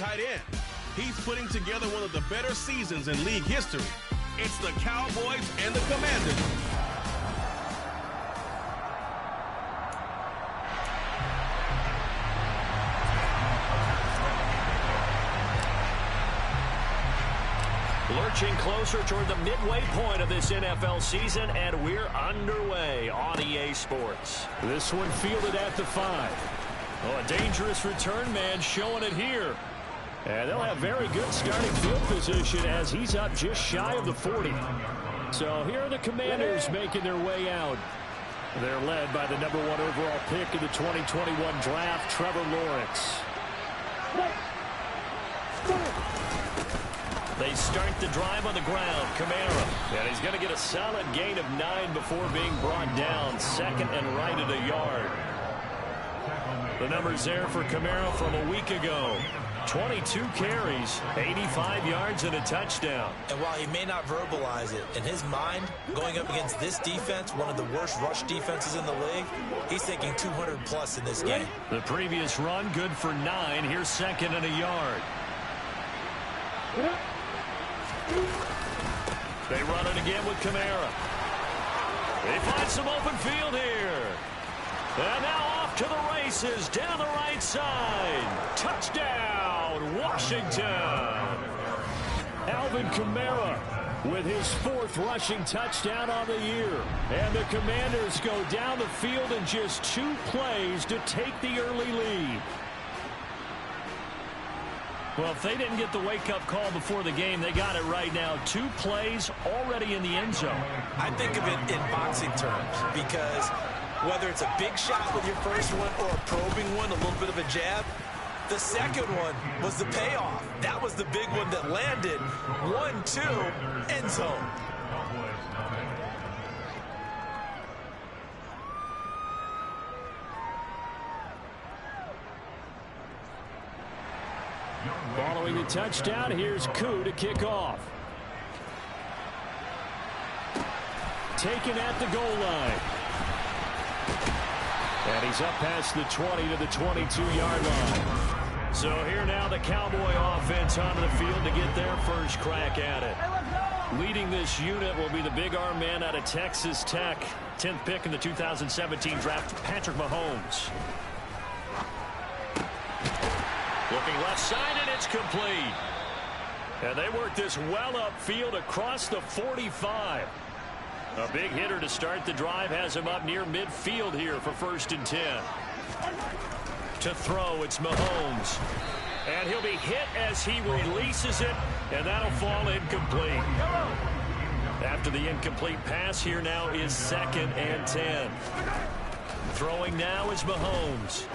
tight end. He's putting together one of the better seasons in league history. It's the Cowboys and the Commanders. Lurching closer toward the midway point of this NFL season, and we're underway on EA Sports. This one fielded at the 5. Oh, a dangerous return man showing it here. And they'll have very good starting field position as he's up just shy of the 40. So here are the Commanders making their way out. They're led by the #1 overall pick in the 2021 draft, Trevor Lawrence. They start the drive on the ground. Kamara. And he's going to get a solid gain of 9 before being brought down. Second and right at a yard. The numbers there for Kamara from a week ago. 22 carries, 85 yards, and a touchdown. And while he may not verbalize it, in his mind, going up against this defense, one of the worst rush defenses in the league, he's thinking 200-plus in this game. The previous run, good for 9. Here's second and a yard. They run it again with Kamara. They find some open field here. And now off to the races down the right side. Touchdown, Washington. Alvin Kamara with his 4th rushing touchdown on the year. And the Commanders go down the field in just 2 plays to take the early lead. Well, if they didn't get the wake-up call before the game, they got it right now. 2 plays already in the end zone. I think of it in boxing terms because whether it's a big shot with your first one or a probing one, a little bit of a jab, the second one was the payoff. That was the big one that landed. 1-2, end zone. Following the touchdown, here's Koo to kick off. Taken at the goal line. And he's up past the 20 to the 22-yard line. So here now the Cowboy offense onto the field to get their first crack at it. Leading this unit will be the big arm man out of Texas Tech. 10th pick in the 2017 draft, Patrick Mahomes. Looking left side, and it's complete. And they work this well upfield across the 45. A big hitter to start the drive has him up near midfield here for 1st and 10. To throw, it's Mahomes. And he'll be hit as he releases it, and that'll fall incomplete. After the incomplete pass, here now is 2nd and 10. Throwing now is Mahomes.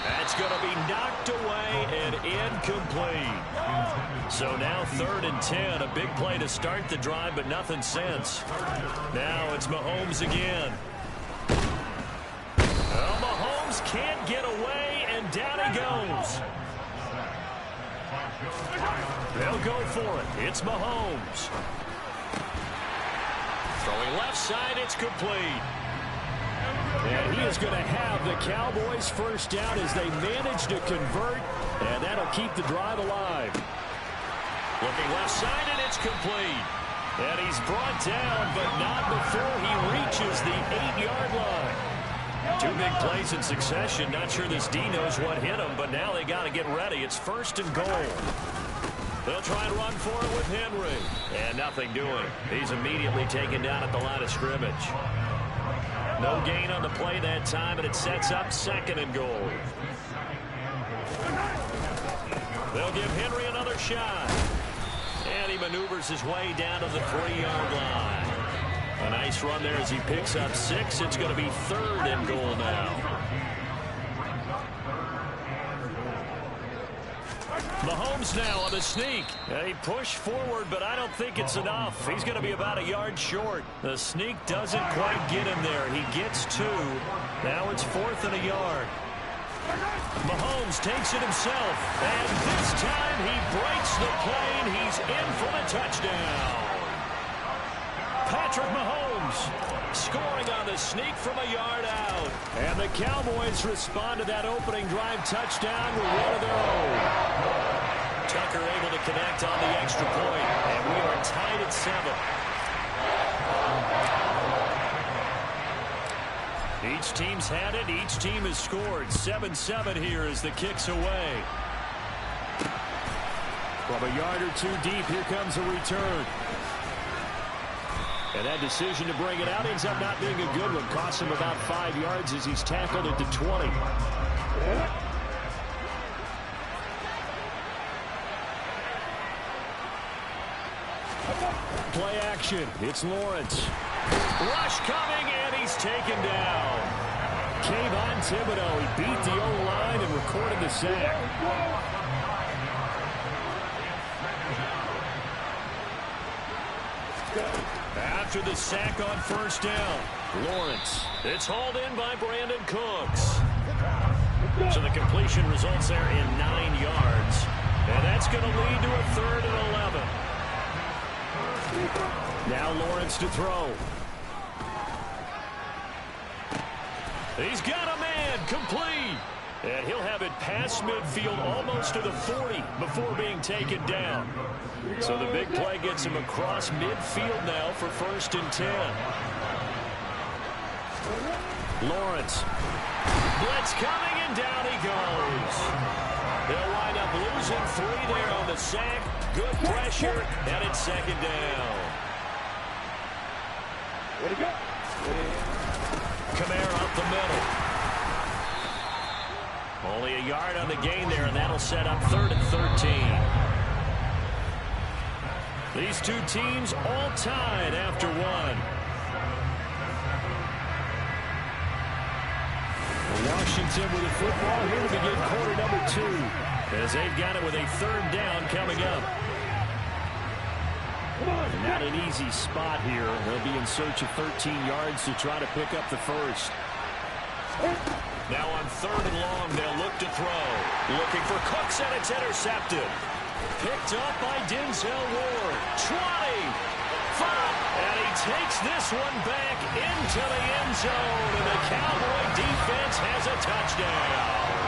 That's going to be knocked away and incomplete. So now 3rd and 10. A big play to start the drive, but nothing since. Now it's Mahomes again. Well, Mahomes can't get away, and down he goes. They'll go for it. It's Mahomes. Throwing left side, it's complete. And he is going to have the Cowboys first down as they manage to convert, and that'll keep the drive alive. Looking left side, and it's complete. And he's brought down, but not before he reaches the 8-yard line. 2 big plays in succession. Not sure this D knows what hit him, but now they got to get ready. It's 1st and goal. They'll try and run for it with Henry. And nothing doing. He's immediately taken down at the line of scrimmage. No gain on the play that time, and it sets up 2nd and goal. They'll give Henry another shot. And he maneuvers his way down to the 3-yard line. A nice run there as he picks up 6. It's going to be 3rd and goal now. Mahomes now on the sneak. He pushed forward, but I don't think it's enough. He's going to be about a yard short. The sneak doesn't quite get him there. He gets 2. Now it's 4th and a yard. Mahomes takes it himself. And this time he breaks the plane. He's in for the touchdown. Patrick Mahomes Mahomes scoring on the sneak from a yard out. And the Cowboys respond to that opening drive touchdown with one of their own. Tucker able to connect on the extra point, and we are tied at 7. Each team's had it. Each team has scored. 7-7 here as the kick's away. From a yard or two deep, here comes a return. And that decision to bring it out ends up not being a good one. Costs him about 5 yards as he's tackled at the 20. Play action. It's Lawrence. Rush coming, and he's taken down. Kayvon Thibodeaux, he beat the O-line and recorded the sack. After the sack on first down, Lawrence. It's hauled in by Brandon Cooks. So the completion results there in 9 yards. And that's going to lead to a 3rd and 11. Now Lawrence to throw. He's got a man, complete. And he'll have it past midfield almost to the 40 before being taken down. So the big play gets him across midfield now for 1st and 10. Lawrence. Blitz coming, and down he goes. They'll wind up losing 3 there on the sack. Good pressure, and it's 2nd down. Way to go. Kamara up the middle. Only a yard on the gain there, and that'll set up 3rd and 13. These two teams all tied after 1. Washington with the football here to begin quarter number 2. As they've got it with a 3rd down coming up. Not an easy spot here. They'll be in search of 13 yards to try to pick up the 1st. Now on 3rd and long, they'll look to throw. Looking for Cooks, and it's intercepted. Picked up by Denzel Ward. 20. 5. And he takes this one back into the end zone. And the Cowboy defense has a touchdown.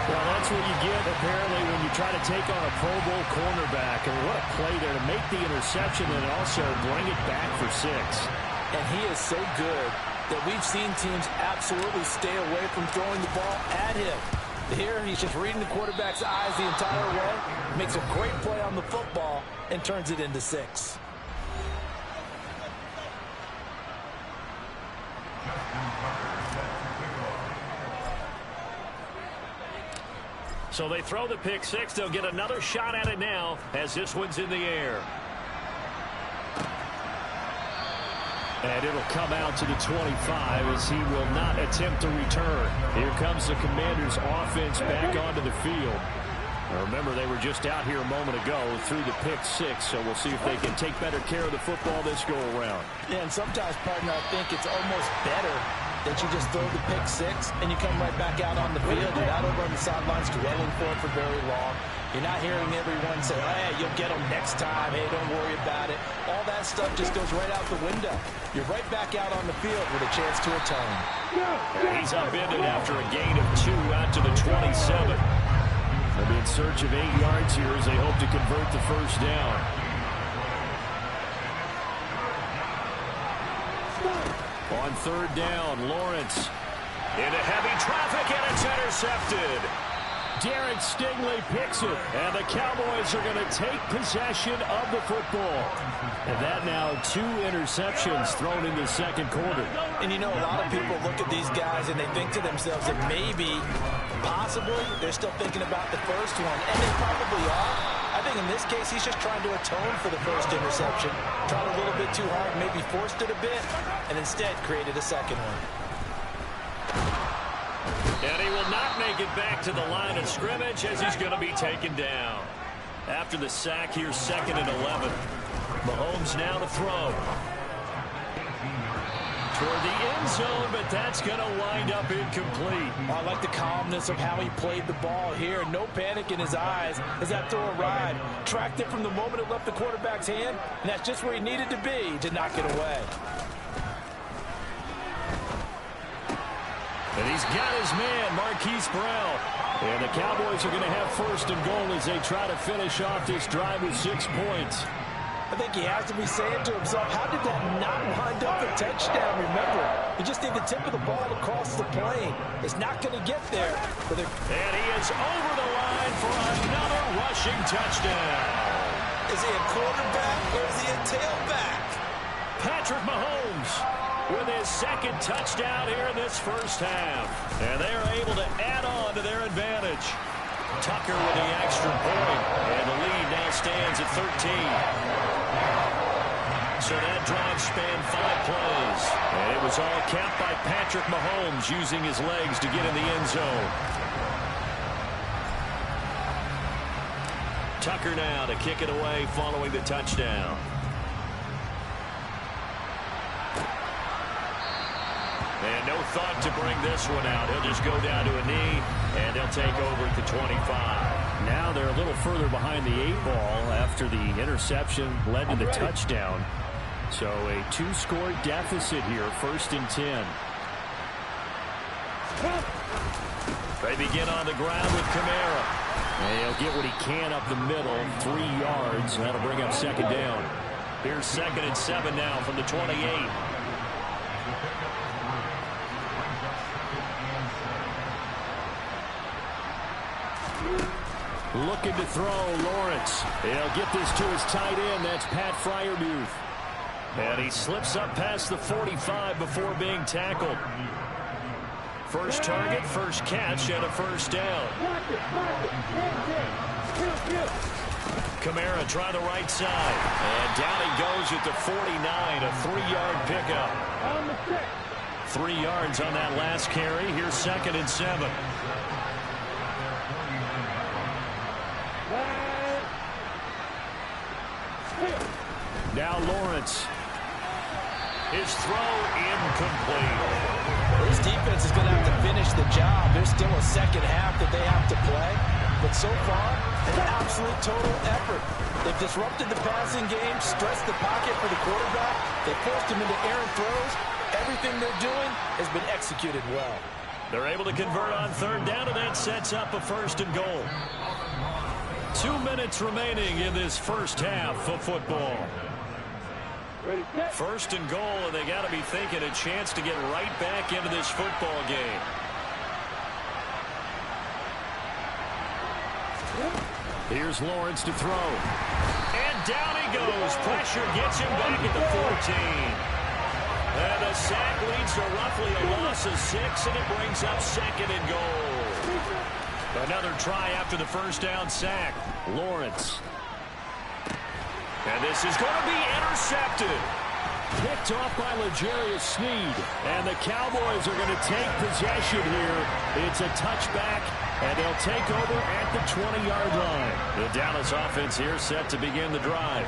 Well, that's what you get, apparently, when you try to take on a Pro Bowl cornerback. And what a play there to make the interception and also bring it back for 6. And he is so good that we've seen teams absolutely stay away from throwing the ball at him. Here, he's just reading the quarterback's eyes the entire way, makes a great play on the football, and turns it into 6. So they throw the pick 6. They'll get another shot at it now as this one's in the air. And it'll come out to the 25 as he will not attempt to return. Here comes the Commanders' offense back onto the field. Now remember, they were just out here a moment ago through the pick 6, so we'll see if they can take better care of the football this go-around. Yeah, and sometimes, partner, I think it's almost better that you just throw the pick 6 and you come right back out on the field. You're not over on the sidelines dwelling for it for very long. You're not hearing everyone say, hey, you'll get them next time. Hey, don't worry about it. All that stuff just goes right out the window. You're right back out on the field with a chance to atone. He's upended after a gain of 2 out to the 27. They'll be in search of 8 yards here as they hope to convert the 1st down. On 3rd down, Lawrence into heavy traffic, and it's intercepted. Derek Stingley picks it, and the Cowboys are going to take possession of the football. And that now 2 interceptions thrown in the 2nd quarter. And you know, a lot of people look at these guys and they think to themselves that maybe, possibly, they're still thinking about the 1st one, and they probably are. I think in this case, he's just trying to atone for the 1st interception. Tried a little bit too hard, maybe forced it a bit, and instead created a 2nd one. And he will not make it back to the line of scrimmage as he's going to be taken down. After the sack here, 2nd and 11. Mahomes now to throw. Toward the end zone, but that's going to wind up incomplete. I like the calmness of how he played the ball here. No panic in his eyes as that throw arrived. Tracked it from the moment it left the quarterback's hand, and that's just where he needed to be to knock it away. He's got his man, Marquise Brown. And the Cowboys are going to have first and goal as they try to finish off this drive with 6 points. I think he has to be saying to himself, how did that not wind up a touchdown? Remember, you just need the tip of the ball across the plane. It's not going to get there. And he is over the line for another rushing touchdown. Is he a quarterback or is he a tailback? Patrick Mahomes with his second touchdown here in this first half. And they're able to add on to their advantage. Tucker with the extra point. And the lead now stands at 13. So that drive spanned 5 plays. And it was all capped by Patrick Mahomes using his legs to get in the end zone. Tucker now to kick it away following the touchdown. And no thought to bring this one out. He'll just go down to a knee, and they'll take over at the 25. Now they're a little further behind the 8-ball after the interception led to the touchdown. So a 2-score deficit here, 1st and 10. They begin on the ground with Kamara. And he'll get what he can up the middle, 3 yards. That'll bring up 2nd down. Here's 2nd and 7 now from the 28. Looking to throw, Lawrence. He'll get this to his tight end. That's Pat Freiermuth. And he slips up past the 45 before being tackled. First target, first catch, and a first down. Kamara try the right side. And down he goes at the 49, a 3-yard pickup. 3 yards on that last carry. Here's 2nd and 7. Now Lawrence. His throw incomplete. This defense is going to have to finish the job. There's still a second half that they have to play. But so far, an absolute total effort. They've disrupted the passing game, stressed the pocket for the quarterback. They forced him into errant throws. Everything they're doing has been executed well. They're able to convert on 3rd down, and that sets up a 1st and goal. 2 minutes remaining in this first half of football. 1st and goal, and they got to be thinking a chance to get right back into this football game. Here's Lawrence to throw. And down he goes. Pressure gets him back at the 14. And the sack leads to roughly a loss of 6, and it brings up 2nd and goal. Another try after the first down sack. Lawrence. And this is going to be intercepted. Picked off by L'Jarius Sneed. And the Cowboys are going to take possession here. It's a touchback, and they'll take over at the 20-yard line. The Dallas offense here set to begin the drive.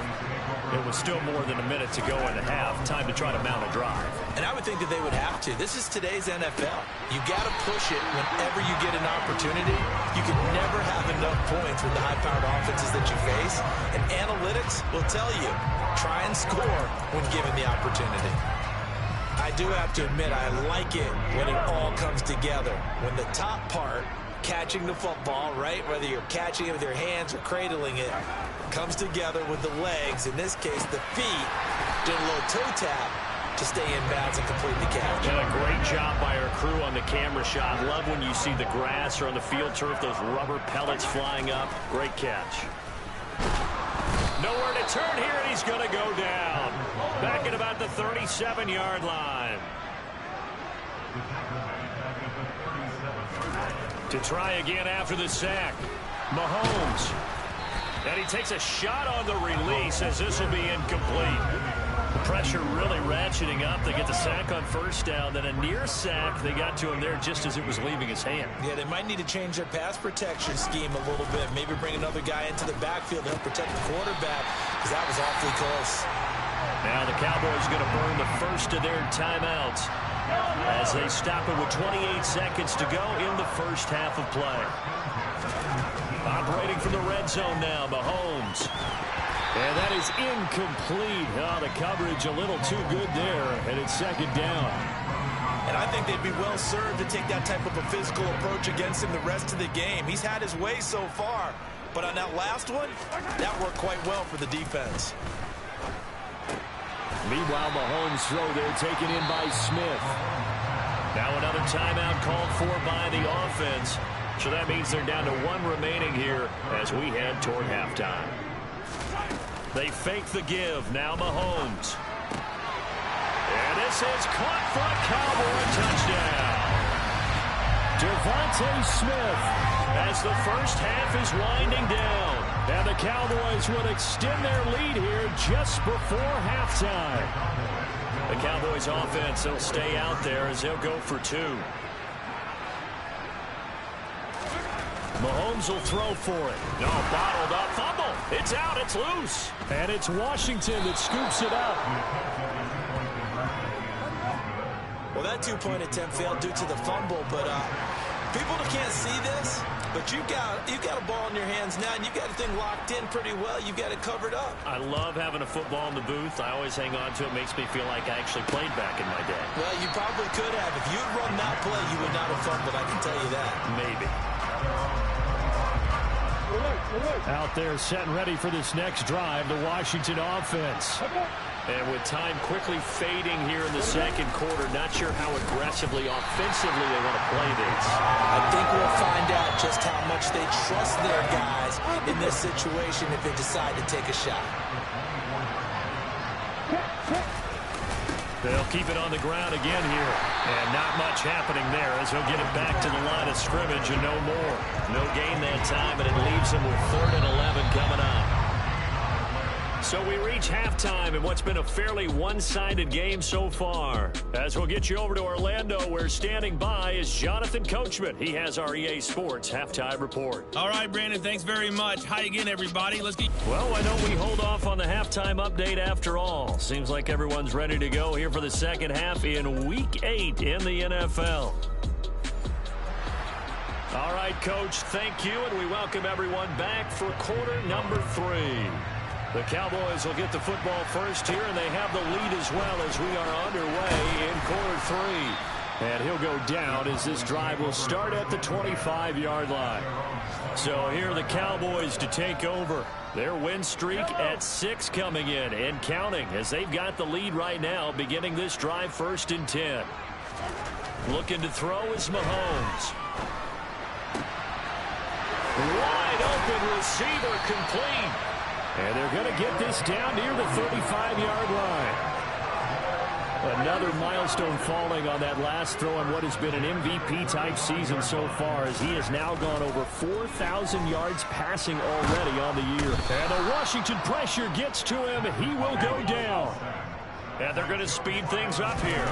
It was still more than a minute to go in the half. Time to try to mount a drive. And I would think that they would have to. This is today's NFL. You got to push it whenever you get an opportunity. You can never have enough points with the high-powered offenses that you face. And analytics will tell you, try and score when given the opportunity. I do have to admit, I like it when it all comes together. When the top part, catching the football, right, whether you're catching it with your hands or cradling it, comes together with the legs, in this case the feet, did a little toe tap to stay in bounds and complete the catch. And a great job by our crew on the camera shot. Love when you see the grass or on the field turf, those rubber pellets flying up. Great catch. Nowhere to turn here, and he's going to go down. Back at about the 37-yard line. To try again after the sack. Mahomes. And he takes a shot on the release as this will be incomplete. Pressure really ratcheting up. They get the sack on first down. Then a near sack. They got to him there just as it was leaving his hand. Yeah, they might need to change their pass protection scheme a little bit. Maybe bring another guy into the backfield to help protect the quarterback, because that was awfully close. Now the Cowboys are going to burn the first of their timeouts as they stop it with 28 seconds to go in the first half of play. Operating from the red zone now, Mahomes. And that is incomplete. Oh, the coverage a little too good there, and it's 2nd down. And And I think they'd be well served to take that type of a physical approach against him the rest of the game. He's had his way so far, but on that last one, that worked quite well for the defense. Meanwhile, Mahomes' throw there taken in by Smith. Now another timeout called for by the offense. So that means they're down to 1 remaining here as we head toward halftime. They fake the give. Now Mahomes. And this is caught for a Cowboy touchdown. Devontae Smith as the first half is winding down. And the Cowboys will extend their lead here just before halftime. The Cowboys offense will stay out there as they'll go for 2. Mahomes will throw for it. No, bottled up. Fumble. It's out. It's loose. And it's Washington that scoops it up. Well, that 2-point attempt failed due to the fumble, but people that can't see this, but you've got a ball in your hands now, and you've got the thing locked in pretty well. You've got it covered up. I love having a football in the booth. I always hang on to it. Makes me feel like I actually played back in my day. Well, you probably could have. If you'd run that play, you would not have fumbled, I can tell you that. Maybe. Out there set and ready for this next drive, the Washington offense. And with time quickly fading here in the second quarter, not sure how aggressively, offensively they want to play this. I think we'll find out just how much they trust their guys in this situation if they decide to take a shot. They'll keep it on the ground again here. And not much happening there as he'll get it back to the line of scrimmage and no more. No gain that time, and it leaves him with 3rd and 11 coming up. So we reach halftime in what's been a fairly one-sided game so far. As we'll get you over to Orlando, where standing by is Jonathan Coachman. He has our EA Sports Halftime Report. All right, Brandon, thanks very much. Hi again, everybody. Let's get... Well, why don't we hold off on the halftime update after all? Seems like everyone's ready to go here for the second half in Week 8 in the NFL. All right, Coach, thank you, and we welcome everyone back for quarter number 3. The Cowboys will get the football first here, and they have the lead as well as we are underway in quarter 3. And he'll go down as this drive will start at the 25-yard line. So here are the Cowboys to take over. Their win streak at 6 coming in and counting as they've got the lead right now, beginning this drive 1st and 10. Looking to throw is Mahomes. Wide open receiver complete. And they're going to get this down near the 35-yard line. Another milestone falling on that last throw on what has been an MVP-type season so far, as he has now gone over 4,000 yards passing already on the year. And the Washington pressure gets to him. He will go down. And they're going to speed things up here.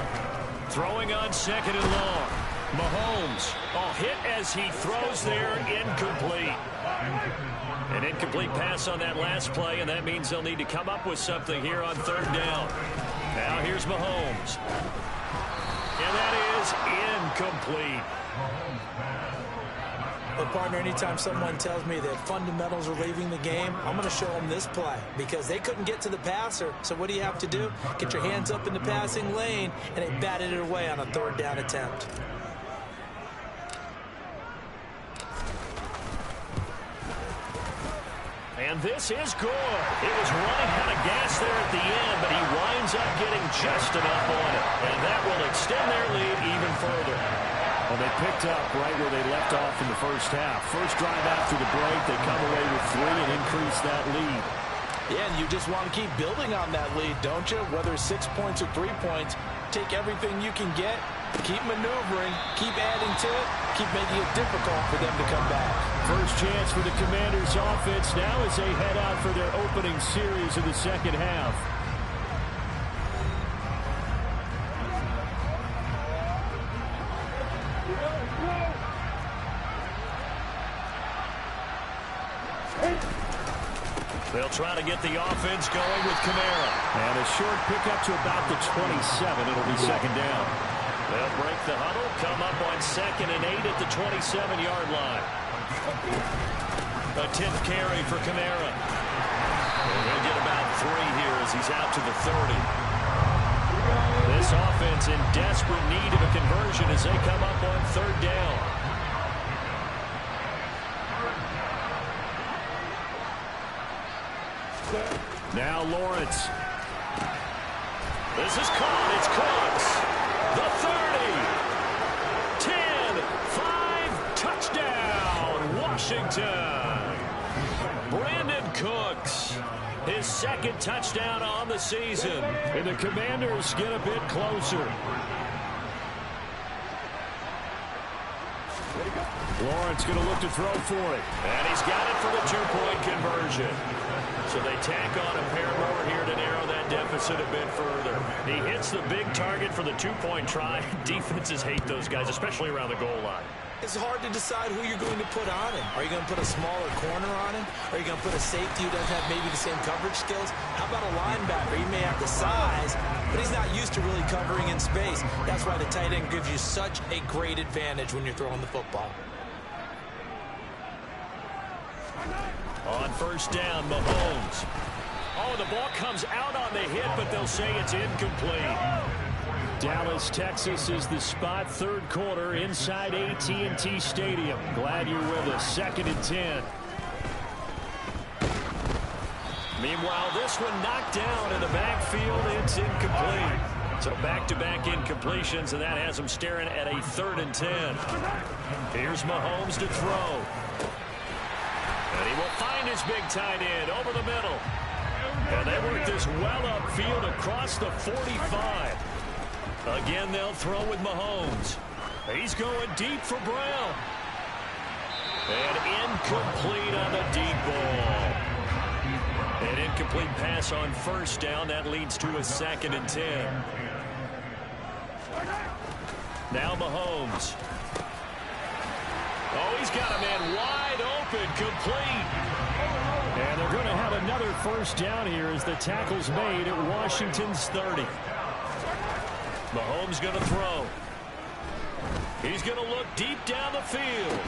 Throwing on 2nd and long. Mahomes, hit as he throws there, incomplete. An incomplete pass on that last play, and that means they'll need to come up with something here on 3rd down. Now here's Mahomes. And that is incomplete. But, partner, anytime someone tells me that fundamentals are leaving the game, I'm going to show them this play because they couldn't get to the passer. So what do you have to do? Get your hands up in the passing lane, and they batted it away on a 3rd down attempt. And this is good. It was running out of gas there at the end, but he winds up getting just enough on it. And that will extend their lead even further. Well, they picked up right where they left off in the first half. First drive after the break, they come away with 3 and increase that lead. Yeah, and you just want to keep building on that lead, don't you? Whether it's 6 points or 3 points, take everything you can get, keep maneuvering, keep adding to it, keep making it difficult for them to come back. First chance for the Commanders offense now as they head out for their opening series of the second half. They'll try to get the offense going with Kamara. And a short pickup to about the 27. It'll be 2nd down. They'll break the huddle, come up on 2nd and 8 at the 27-yard line. A 10th carry for Kamara. And he'll get about 3 here as he's out to the 30. This offense in desperate need of a conversion as they come up on third down. Now Lawrence. This is caught. It's Cooks. The 30. 10, 5, touchdown, Washington. Brandon Cooks, his second touchdown on the season. And the Commanders get a bit closer. Lawrence going to look to throw for it. And he's got it for the two-point conversion. So they tack on a pair more here to narrow that deficit a bit further. He hits the big target for the two-point try. Defenses hate those guys, especially around the goal line. It's hard to decide who you're going to put on him. Are you going to put a smaller corner on him? Are you going to put a safety who doesn't have maybe the same coverage skills? How about a linebacker? He may have the size, but he's not used to really covering in space. That's why the tight end gives you such a great advantage when you're throwing the football. On first down, Mahomes. Oh, the ball comes out on the hit, but they'll say it's incomplete. Dallas, Texas is the spot, third quarter inside AT&T Stadium. Glad you're with us. 2nd and 10. Meanwhile, this one knocked down in the backfield. It's incomplete. So back-to-back incompletions, and that has them staring at a 3rd and 10. Here's Mahomes to throw. And he will find his big tight end over the middle. And they work this well upfield across the 45. Again, they'll throw with Mahomes. He's going deep for Brown. And incomplete on the deep ball. An incomplete pass on first down. That leads to a 2nd and 10. Now Mahomes. Oh, he's got a man wide open, complete. And they're going to have another first down here as the tackle's made at Washington's 30. Mahomes going to throw. He's going to look deep down the field.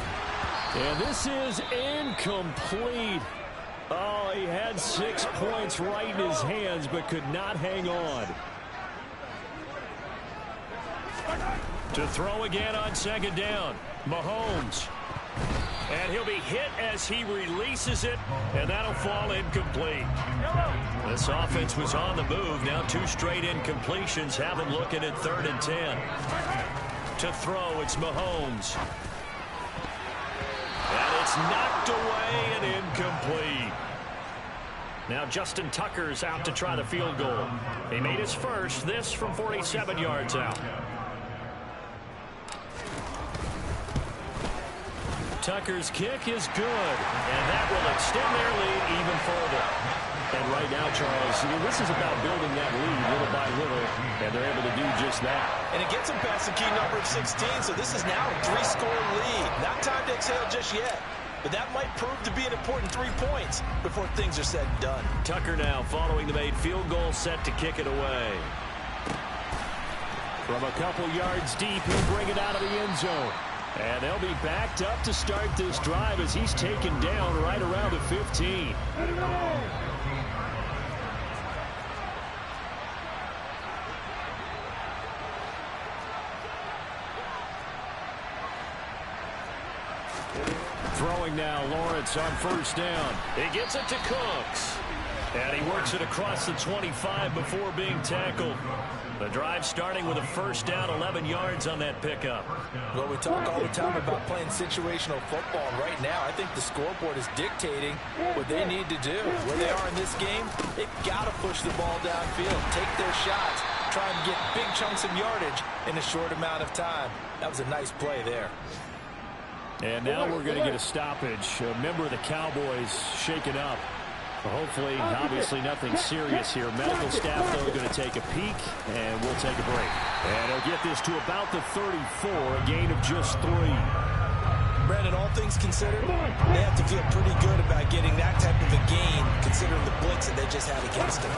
And this is incomplete. Oh, he had 6 points right in his hands, but could not hang on. To throw again on 2nd down. Mahomes. And he'll be hit as he releases it, and that'll fall incomplete. This offense was on the move. Now 2 straight incompletions have them looking at 3rd and 10. To throw, it's Mahomes. And it's knocked away and incomplete. Now Justin Tucker's out to try the field goal. He made his first, this from 47 yards out. Tucker's kick is good, and that will extend their lead even further. And right now, Charles, this is about building that lead little by little, and they're able to do just that. And it gets them past the key number of 16, so this is now a 3-score lead. Not time to exhale just yet, but that might prove to be an important 3 points before things are said and done. Tucker now following the made field goal, set to kick it away. From a couple yards deep, he'll bring it out of the end zone. And they'll be backed up to start this drive as he's taken down right around the 15. Throwing now, Lawrence on first down. He gets it to Cooks. And he works it across the 25 before being tackled. The drive starting with a first down, 11 yards on that pickup. Well, we talk all the time about playing situational football. And right now, I think the scoreboard is dictating what they need to do. Where they are in this game, they've got to push the ball downfield, take their shots, try and get big chunks of yardage in a short amount of time. That was a nice play there. And now we're going to get a stoppage. A member of the Cowboys shaken up. Hopefully, obviously nothing serious here. Medical staff, though, going to take a peek, and we'll take a break. And he'll get this to about the 34, a gain of just 3. Brandon, all things considered, they have to feel pretty good about getting that type of a gain, considering the blitz that they just had against them.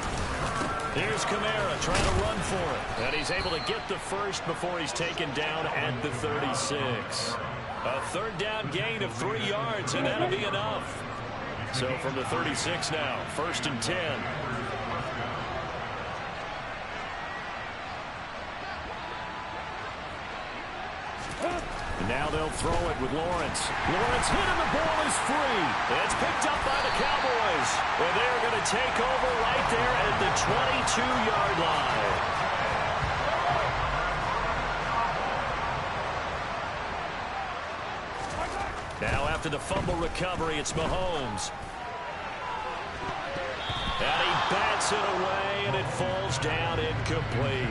Here's Kamara trying to run for it. And he's able to get the first before he's taken down at the 36. A third down gain of 3 yards, and that'll be enough. So from the 36 now, 1st and 10. they'll throw it with Lawrence. Lawrence hit and the ball is free. It's picked up by the Cowboys. And they're going to take over right there at the 22-yard line. Now after the fumble recovery, it's Mahomes. And he bats it away, and it falls down incomplete.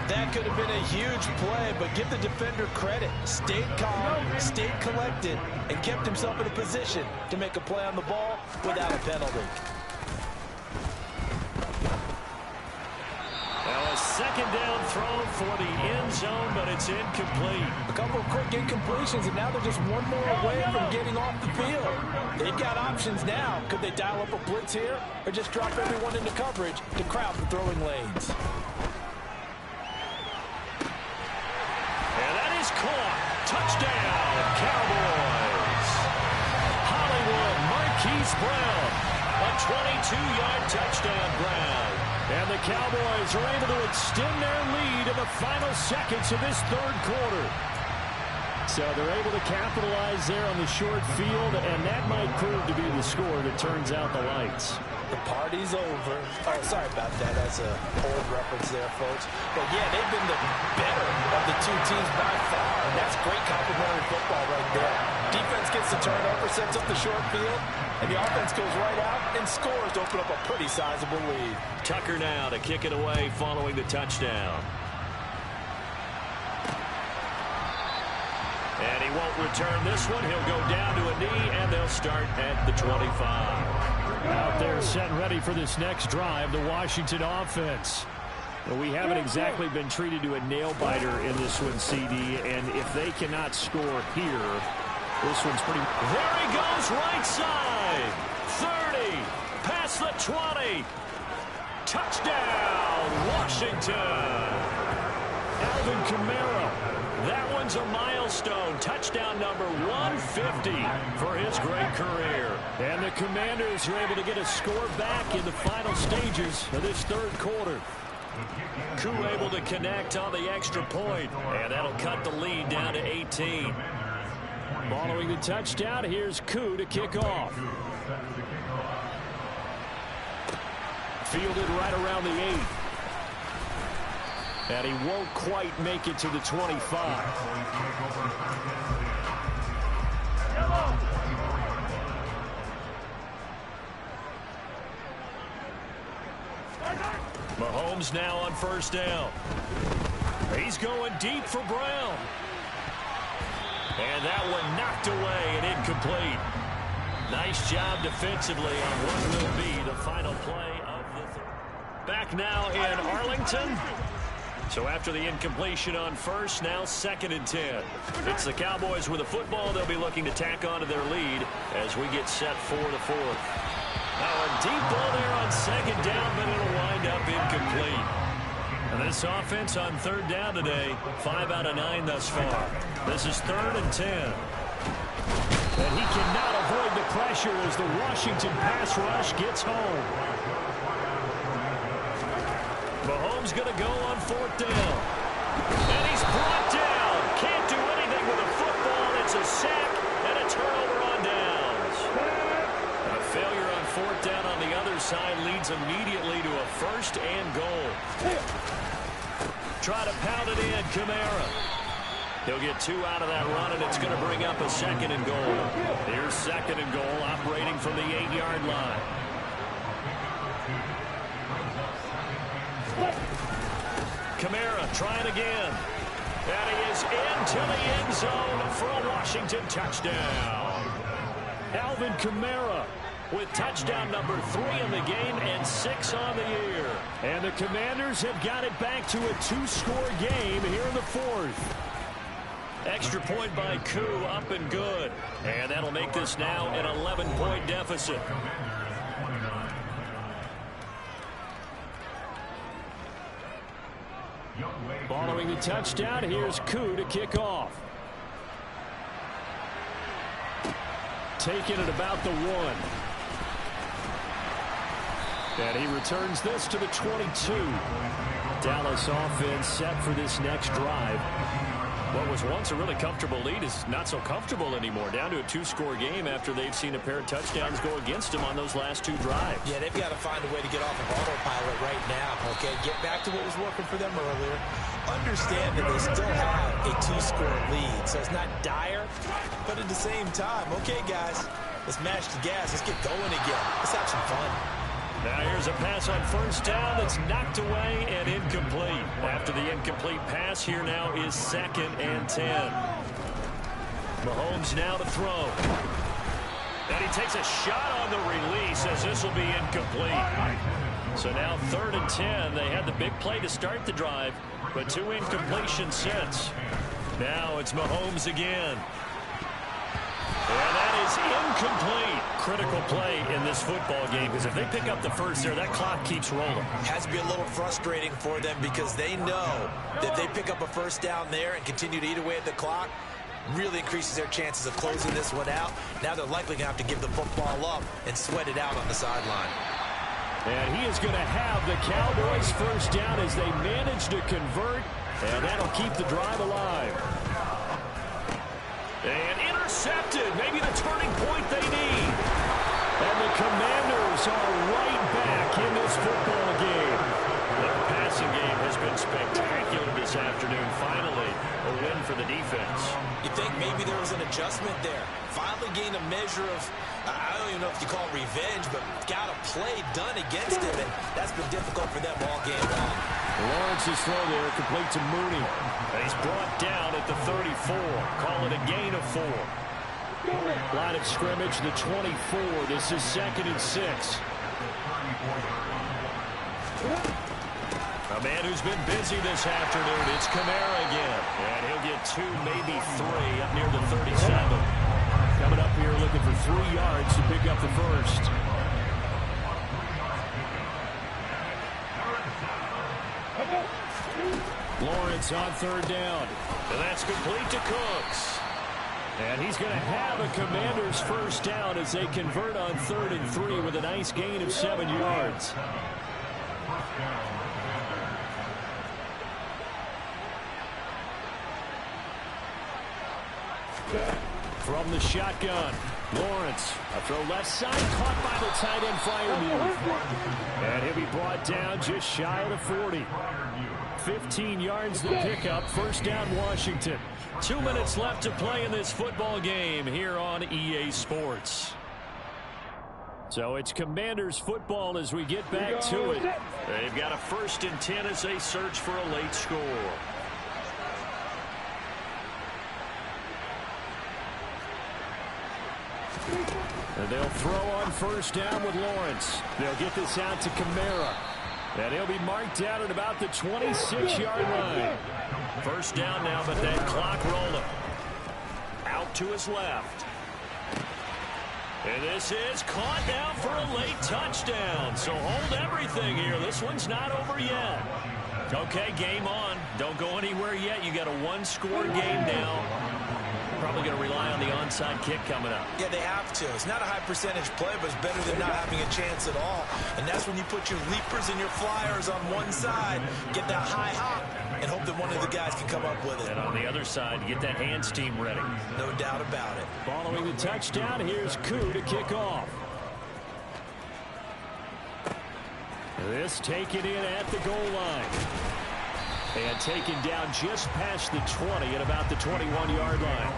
That could have been a huge play, but give the defender credit. Stayed calm, stayed collected, and kept himself in a position to make a play on the ball without a penalty. Now a second down throw for the end zone, but it's incomplete. A couple of quick incompletions, and now they're just one more away from getting off the field. They've got options now. Could they dial up a blitz here, or just drop everyone into coverage to crowd the throwing lanes? And that is caught. Touchdown, Cowboys. Hollywood Marquise Brown. A 22-yard touchdown, Brown. And the Cowboys are able to extend their lead in the final seconds of this third quarter. So they're able to capitalize there on the short field, and that might prove to be the score that turns out the lights. The party's over. Oh, sorry about that. That's an old reference there, folks. But, yeah, they've been the better of the two teams by far, and that's great complementary football right there. Defense gets the turnover, sets up the short field, and the offense goes right out and scores to open up a pretty sizable lead. Tucker now to kick it away following the touchdown. And he won't return this one. He'll go down to a knee, and they'll start at the 25. Out there set and ready for this next drive, the Washington offense. Well, we haven't exactly been treated to a nail-biter in this one, CD, and if they cannot score here, this one's pretty... There he goes, right side. 30, past the 20. Touchdown, Washington. Alvin Kamara. That one's a milestone. Touchdown number 150 for his great career. And the Commanders are able to get a score back in the final stages of this third quarter. Koo able to connect on the extra point, and that'll cut the lead down to 18. Following the touchdown, here's Koo to kick off. Fielded right around the 8. And he won't quite make it to the 25. Mahomes now on first down. He's going deep for Brown. And that one knocked away and incomplete. Nice job defensively on what will be the final play of the back now in Arlington. So after the incompletion on first, now 2nd and 10. It's the Cowboys with the football. They'll be looking to tack onto their lead as we get set for the 4th. Now a deep ball there on 2nd down, but it'll wind up incomplete. And this offense on 3rd down today, 5 out of 9 thus far. This is 3rd and 10. And he cannot avoid the pressure as the Washington pass rush gets home. Mahomes going to go on 4th down. And he's brought down. Can't do anything with a football. It's a sack and a turnover on downs. And a failure on 4th down on the other side leads immediately to a 1st and goal. Try to pound it in, Kamara. He'll get 2 out of that run, and it's going to bring up a 2nd and goal. Here's 2nd and goal, operating from the 8-yard line. Kamara trying again. And he is into the end zone for a Washington touchdown. Alvin Kamara with touchdown number 3 in the game and 6 on the year. And the Commanders have got it back to a 2-score game here in the 4th. Extra point by Koo, up and good. And that'll make this now an 11-point deficit. Following the touchdown, here's Koo to kick off. Taken at about the 1. And he returns this to the 22. Dallas offense set for this next drive. What was once a really comfortable lead is not so comfortable anymore. Down to a 2-score game after they've seen a pair of touchdowns go against them on those last 2 drives. Yeah, they've got to find a way to get off of autopilot right now, okay? Get back to what was working for them earlier. Understand that they still have a 2-score lead, so it's not dire, but at the same time, okay, guys, let's mash the gas. Let's get going again. Let's have some fun. Now here's a pass on first down that's knocked away and incomplete. After the incomplete pass, here now is 2nd and 10. Mahomes now to throw. And he takes a shot on the release as this will be incomplete. So now 3rd and 10. They had the big play to start the drive, but 2 incompletions since. Now it's Mahomes again. And that is incomplete. Critical play in this football game, because if they pick up the first there, that clock keeps rolling. Has to be a little frustrating for them because they know that they pick up a first down there and continue to eat away at the clock, really increases their chances of closing this one out. Now they're likely going to have to give the football up and sweat it out on the sideline. And he is going to have the Cowboys first down as they manage to convert, and that'll keep the drive alive. And intercepted, maybe the turning point they need. And the Commanders are right back in this football game. The passing game has been spectacular this afternoon. Finally, a win for the defense. You think maybe there was an adjustment there. Finally gained a measure of, I don't even know if you call it revenge, but got a play done against him, and that's been difficult for them all game long. Lawrence's throw there, complete to Mooney. And he's brought down at the 34. Call it a gain of 4. Line of scrimmage, the 24. This is 2nd and 6. A man who's been busy this afternoon. It's Kamara again. And he'll get 2, maybe 3 up near the 37. Coming up here looking for 3 yards to pick up the first. Lawrence on 3rd down. And that's complete to Cooks. And he's going to have a Commanders first down as they convert on 3rd and 3 with a nice gain of 7 yards. From the shotgun, Lawrence, a throw left side, caught by the tight end Freiermuth. And he'll be brought down just shy of the 40. 15 yards the pickup, first down Washington. 2 minutes left to play in this football game here on EA Sports. So it's Commanders football as we get back to it. They've got a 1st and 10 as they search for a late score. And they'll throw on first down with Lawrence. They'll get this out to Kamara. And he'll be marked down at about the 26-yard line. First down now, but that clock rolling. Out to his left. And this is caught now for a late touchdown. So hold everything here. This one's not over yet. Okay, game on. Don't go anywhere yet. You got a 1-score game now. Probably going to rely on the onside kick coming up. Yeah, they have to. It's not a high percentage play, but it's better than not having a chance at all. And that's when you put your leapers and your flyers on one side, get that high hop, and hope that one of the guys can come up with it. And on the other side, get that hands team ready. No doubt about it. Following the touchdown, here's Koo to kick off. This taken in at the goal line. And taken down just past the 20 at about the 21-yard line.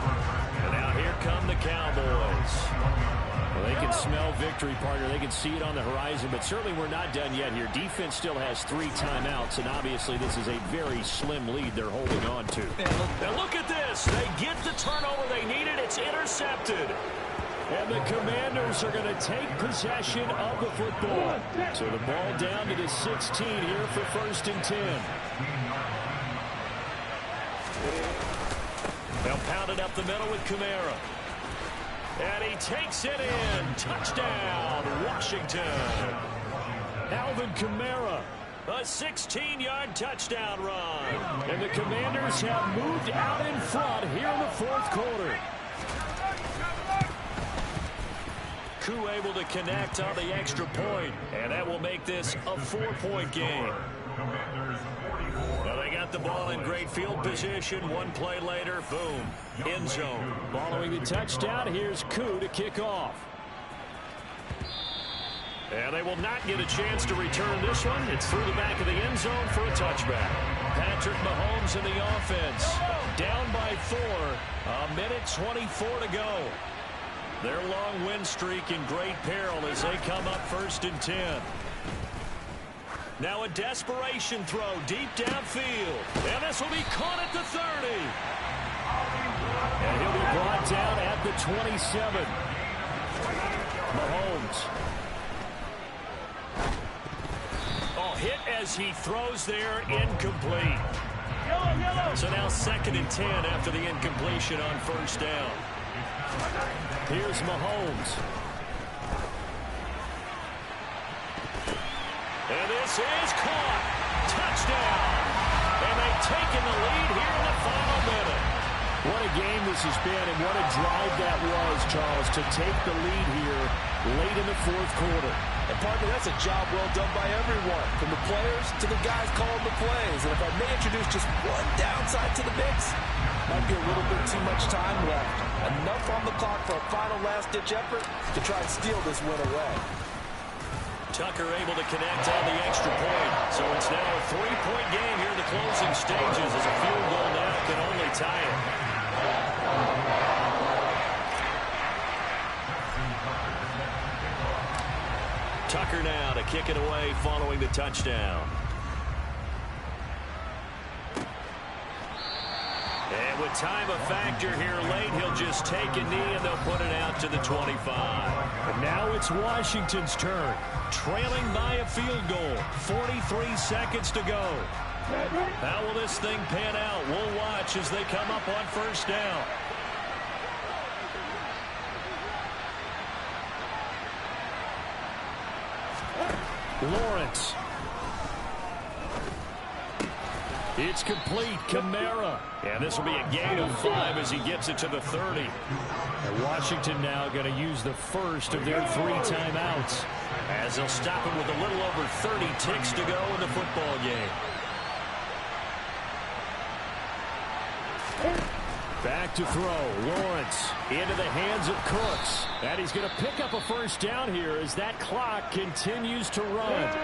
And now here come the Cowboys. Well, they can smell victory, partner. They can see it on the horizon, but certainly we're not done yet here. Defense still has 3 timeouts, and obviously this is a very slim lead they're holding on to. And look at this. They get the turnover they needed. It's intercepted. And the Commanders are going to take possession of the football. So the ball down to the 16 here for 1st and 10. They'll pound it up the middle with Kamara. And he takes it in. Touchdown, Washington. Alvin Kamara. A 16-yard touchdown run. And the Commanders have moved out in front here in the 4th quarter. Koo able to connect on the extra point, and that will make this a 4-point game. Well, they got got the ball in great field position. One play later, boom, end zone. Following the touchdown, here's Koo to kick off. And they will not get a chance to return this one. It's through the back of the end zone for a touchback. Patrick Mahomes in the offense. Down by 4. A minute 24 to go. Their long win streak in great peril as they come up 1st and 10. Now a desperation throw deep downfield. And this will be caught at the 30. And he'll be brought down at the 27. Mahomes. Hit as he throws there, incomplete. So now 2nd and 10 after the incompletion on 1st down. Here's Mahomes. And this is caught. Touchdown. And they've taken the lead here in the final minute. What a game this has been, and what a drive that was, Charles, to take the lead here late in the 4th quarter. And, partner, that's a job well done by everyone, from the players to the guys calling the plays. And if I may introduce just one downside to the mix, might be a little bit too much time left. Enough on the clock for a final last-ditch effort to try and steal this win away. Tucker able to connect on the extra point. So it's now a 3-point game here in the closing stages as a field goal now can only tie it. Tucker now to kick it away following the touchdown. And with time a factor here late, he'll just take a knee and they'll put it out to the 25. And now it's Washington's turn. Trailing by a field goal. 43 seconds to go. How will this thing pan out? We'll watch as they come up on 1st down. Lawrence. It's complete. Kamara. And this will be a gain of 5 as he gets it to the 30. And Washington now going to use the first of their 3 timeouts. As they'll stop him with a little over 30 ticks to go in the football game. Back to throw. Lawrence into the hands of Cooks. And he's going to pick up a 1st down here as that clock continues to run.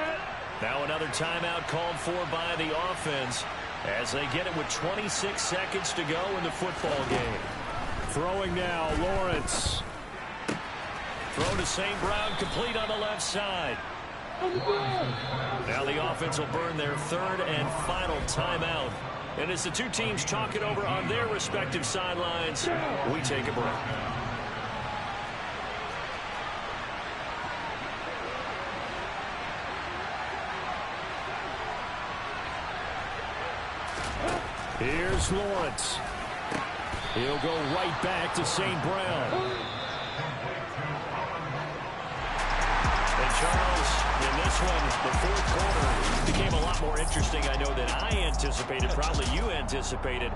Now another timeout called for by the offense as they get it with 26 seconds to go in the football game. Throwing now, Lawrence. Throw to St. Brown, complete on the left side. Now the offense will burn their 3rd and final timeout. And as the two teams talk it over on their respective sidelines, we take a break. Here's Lawrence. He'll go right back to St. Brown. And Charles, in this one, the 4th quarter became a lot more interesting, I know, than I anticipated. Probably you anticipated.